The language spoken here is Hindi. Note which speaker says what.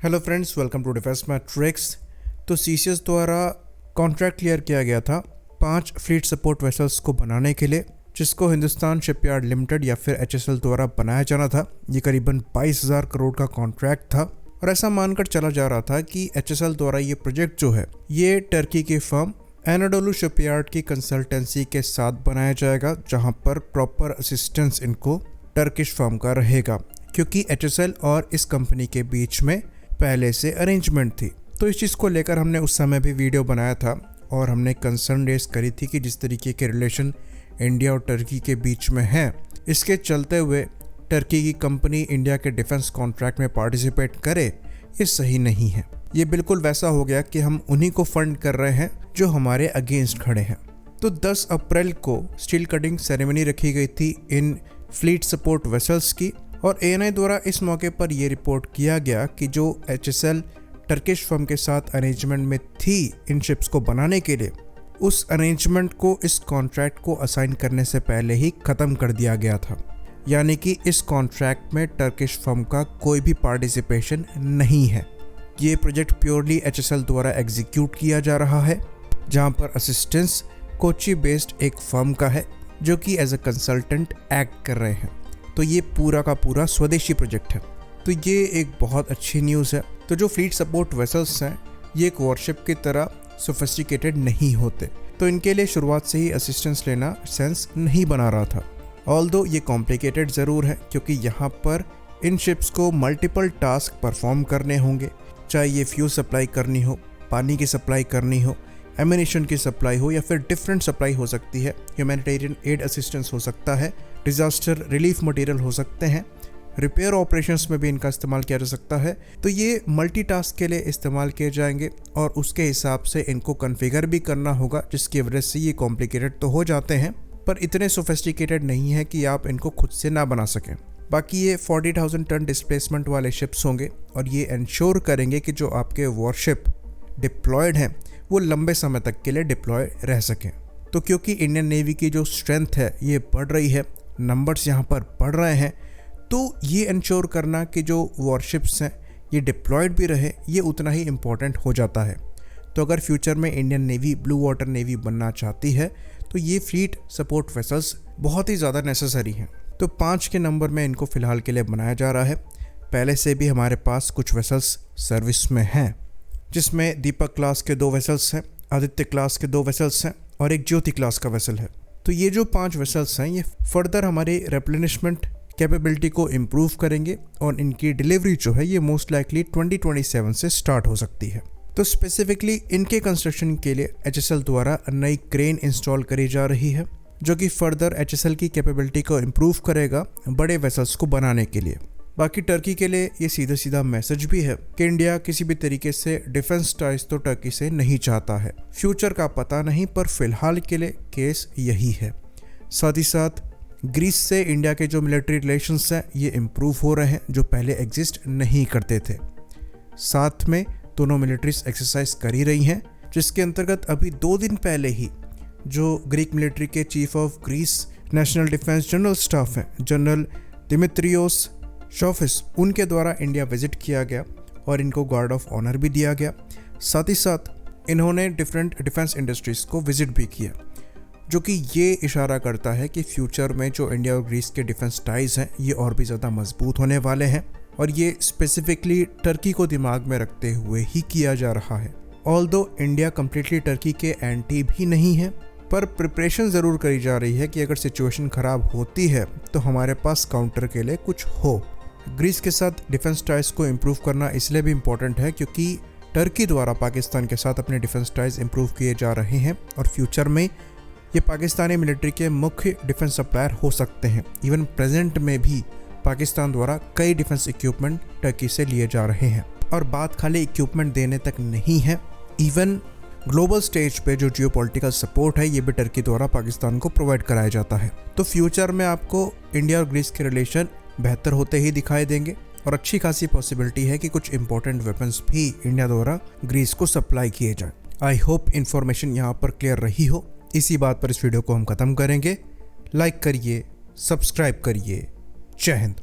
Speaker 1: Hello friends, welcome to defence matrix. तो सीसीएस द्वारा कॉन्ट्रैक्ट क्लियर किया गया था 5 फ्लीट सपोर्ट वेसल्स को बनाने के लिए, जिसको हिंदुस्तान शिपयार्ड लिमिटेड या फिर एचएसएल द्वारा बनाया जाना था। ये करीबन 22,000 करोड़ का कॉन्ट्रैक्ट था और ऐसा मानकर चला जा रहा था कि एचएसएल द्वारा ये प्रोजेक्ट जो है ये टर्की की फर्म एनाडोलू शिपयार्ड की कंसल्टेंसी के साथ बनाया जाएगा, जहां पर प्रॉपर असिस्टेंस इनको टर्किश फर्म का रहेगा, क्योंकि एचएसएल और इस कंपनी के बीच में पहले से अरेंजमेंट थी। तो इस चीज़ को लेकर हमने उस समय भी वीडियो बनाया था और हमने कंसर्न रेस करी थी कि जिस तरीके के रिलेशन इंडिया और टर्की के बीच में है, इसके चलते हुए टर्की की कंपनी इंडिया के डिफेंस कॉन्ट्रैक्ट में पार्टिसिपेट करे, ये सही नहीं है। ये बिल्कुल वैसा हो गया कि हम उन्हीं को फंड कर रहे हैं जो हमारे अगेंस्ट खड़े हैं। तो 10 अप्रैल को स्टील कटिंग सेरेमनी रखी गई थी इन फ्लीट सपोर्ट वेसल्स की, और एएनआई द्वारा इस मौके पर यह रिपोर्ट किया गया कि जो एचएसएल टर्किश फर्म के साथ अरेंजमेंट में थी इन शिप्स को बनाने के लिए, उस अरेंजमेंट को इस कॉन्ट्रैक्ट को असाइन करने से पहले ही ख़त्म कर दिया गया था। यानी कि इस कॉन्ट्रैक्ट में टर्किश फर्म का कोई भी पार्टिसिपेशन नहीं है। ये प्रोजेक्ट प्योरली एचएसएल द्वारा एग्जीक्यूट किया जा रहा है, जहां पर असिस्टेंस कोची बेस्ड एक फर्म का है जो कि एज अ कंसल्टेंट एक्ट कर रहे हैं। तो ये पूरा का पूरा स्वदेशी प्रोजेक्ट है। तो ये एक बहुत अच्छी न्यूज़ है। तो जो फ्लीट सपोर्ट वेसल्स हैं, ये एक वॉरशिप की तरह सोफिस्टिकेटेड नहीं होते, तो इनके लिए शुरुआत से ही असिस्टेंस लेना सेंस नहीं बना रहा था। ऑल्दो ये कॉम्प्लिकेटेड ज़रूर है, क्योंकि यहाँ पर इन शिप्स को मल्टीपल टास्क परफॉर्म करने होंगे, चाहे ये फ्यूल सप्लाई करनी हो, पानी की सप्लाई करनी हो, एमिनेशन की सप्लाई हो, या फिर डिफरेंट सप्लाई हो सकती है, ह्यूमैनिटेरियन एड असिस्टेंस हो सकता है, डिजास्टर रिलीफ मटेरियल हो सकते हैं, रिपेयर ऑपरेशंस में भी इनका इस्तेमाल किया जा सकता है। तो ये मल्टीटास्क के लिए इस्तेमाल किए जाएंगे और उसके हिसाब से इनको कॉन्फ़िगर भी करना होगा, जिसकी वजह से ये कॉम्प्लिकेटेड तो हो जाते हैं, पर इतने सोफिस्टिकेटेड नहीं है कि आप इनको खुद से ना बना सकें। बाकी ये 40,000 टन डिस्प्लेसमेंट वाले शिप्स होंगे और ये इंश्योर करेंगे कि जो आपके वॉरशिप डिप्लॉयड हैं वो लंबे समय तक के लिए डिप्लॉय रह सकें। तो क्योंकि इंडियन नेवी की जो स्ट्रेंथ है ये बढ़ रही है, नंबर्स यहाँ पर बढ़ रहे हैं, तो ये इंश्योर करना कि जो वॉरशिप्स हैं ये डिप्लॉयड भी रहे, ये उतना ही इम्पोर्टेंट हो जाता है। तो अगर फ्यूचर में Indian navy blue water navy बनना चाहती है तो ये फ्लीट सपोर्ट वेसल्स बहुत ही ज़्यादा नेसेसरी हैं। तो 5 के नंबर में इनको फ़िलहाल के लिए बनाया जा रहा है। पहले से भी हमारे पास कुछ वेसल्स सर्विस में हैं, जिसमें दीपक क्लास के 2 वेसल्स हैं, आदित्य क्लास के 2 वेसल्स हैं और एक ज्योति क्लास का वेसल है। तो ये जो 5 वेसल्स हैं ये फर्दर हमारे रेप्लेनिशमेंट कैपेबिलिटी को इम्प्रूव करेंगे और इनकी डिलीवरी जो है ये मोस्ट लाइकली 2027 से स्टार्ट हो सकती है। तो स्पेसिफिकली इनके कंस्ट्रक्शन के लिए एचएसएल द्वारा नई क्रेन इंस्टॉल करी जा रही है, जो कि फर्दर एचएसएल की कैपेबिलिटी को इम्प्रूव करेगा बड़े वेसल्स को बनाने के लिए। बाकी टर्की के लिए ये सीधा सीधा मैसेज भी है कि इंडिया किसी भी तरीके से डिफेंस टाइज तो टर्की से नहीं चाहता है। फ्यूचर का पता नहीं, पर फिलहाल के लिए केस यही है। साथ ही साथ ग्रीस से इंडिया के जो मिलिट्री रिलेशंस हैं ये इम्प्रूव हो रहे हैं, जो पहले एग्जिस्ट नहीं करते थे। साथ में दोनों मिलिट्रीज एक्सरसाइज कर ही रही हैं, जिसके अंतर्गत अभी 2 दिन पहले ही जो ग्रीक मिलिट्री के chief of Greece national defence general staff हैं, जनरल दिमित्रियोस शॉफिस, उनके द्वारा इंडिया विजिट किया गया और इनको गार्ड ऑफ ऑनर भी दिया गया। साथ ही साथ इन्होंने डिफरेंट डिफेंस इंडस्ट्रीज़ को विजिट भी किया, जो कि ये इशारा करता है कि फ्यूचर में जो इंडिया और ग्रीस के डिफेंस टाइज हैं ये और भी ज़्यादा मजबूत होने वाले हैं, और ये स्पेसिफिकली टर्की को दिमाग में रखते हुए ही किया जा रहा है। ऑल्दो इंडिया कम्प्लीटली टर्की के एंटी भी नहीं है, पर प्रिपरेशन ज़रूर करी जा रही है कि अगर सिचुएशन ख़राब होती है तो हमारे पास काउंटर के लिए कुछ हो। ग्रीस के साथ डिफेंस टाइज को इम्प्रूव करना इसलिए भी इम्पोर्टेंट है क्योंकि टर्की द्वारा पाकिस्तान के साथ अपने डिफेंस टाइज इम्प्रूव किए जा रहे हैं और फ्यूचर में ये पाकिस्तानी मिलिट्री के मुख्य डिफेंस सप्लायर हो सकते हैं। इवन प्रेजेंट में भी पाकिस्तान द्वारा कई डिफेंस इक्विपमेंट टर्की से लिए जा रहे हैं, और बात खाली इक्विपमेंट देने तक नहीं है, इवन ग्लोबल स्टेज पे जो जियोपॉलिटिकल सपोर्ट है ये भी टर्की द्वारा पाकिस्तान को प्रोवाइड कराया जाता है। तो फ्यूचर में आपको इंडिया और ग्रीस के रिलेशन बेहतर होते ही दिखाई देंगे, और अच्छी खासी पॉसिबिलिटी है कि कुछ इंपॉर्टेंट वेपन्स भी इंडिया द्वारा ग्रीस को सप्लाई किए जाएं। आई होप इन्फॉर्मेशन यहाँ पर क्लियर रही हो। इसी बात पर इस वीडियो को हम खत्म करेंगे। लाइक करिए, सब्सक्राइब करिए। जय हिंद।